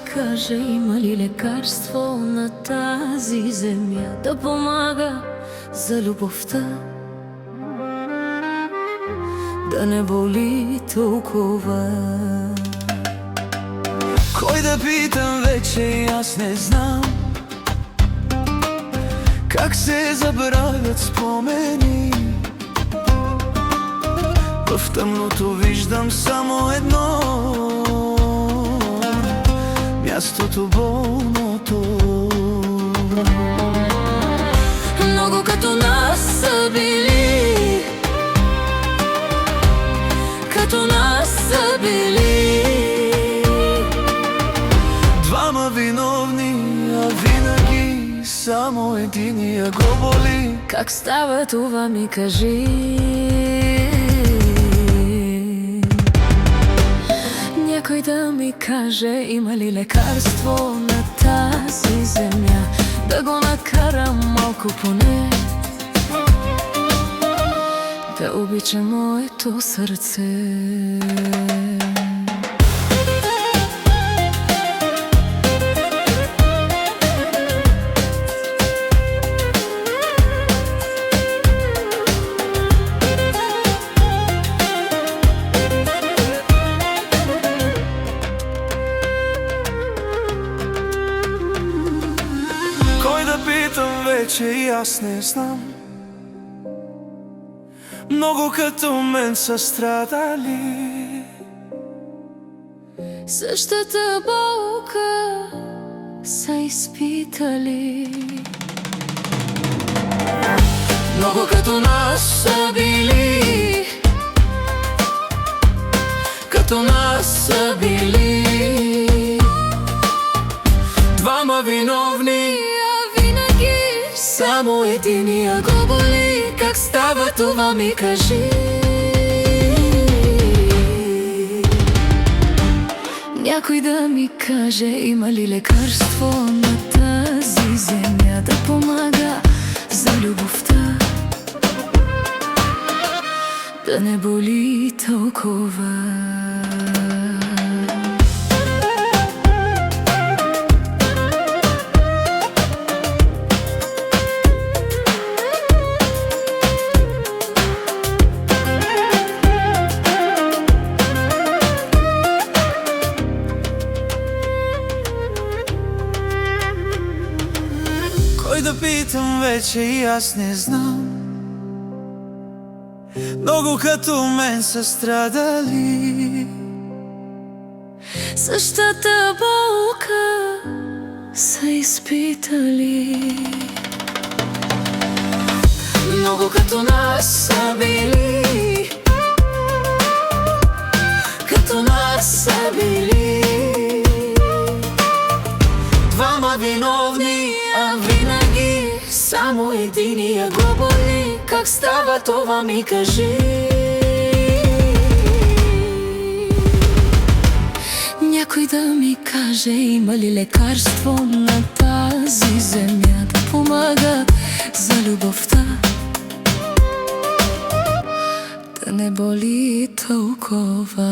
каже, има ли лекарство на тази земя да помага за любовта, да не боли толкова. Кой да питам вече, аз не знам как се забравят спомени. В тъмното виждам само едно, мястото болното. Много като нас са били, като нас са били. Двама виновни, а винаги само единия го боли. Как става това, ми кажи? Някой да ми каже, има ли лекарство на тази земя да го накарам малко поне да обича моето сърце. Кой да питам вече, и аз не знам. Много като мен са страдали, същата болка са изпитали. много като нас са били, като нас са били. Двама виновни, А винаги само единия го боли. Как става това, ми кажи? Някой да ми каже, има ли лекарство на тази земя да помага за любовта, да не боли толкова. Кой да питам вече, и аз не знам. Много като мен са страдали, Същата болка са изпитали. много като нас са били, като нас са били. Двама виновни, А винаги само единия го боли. Как става това, ми кажи? Някой да ми каже, има ли лекарство на тази земя да помага за любовта, да не боли толкова.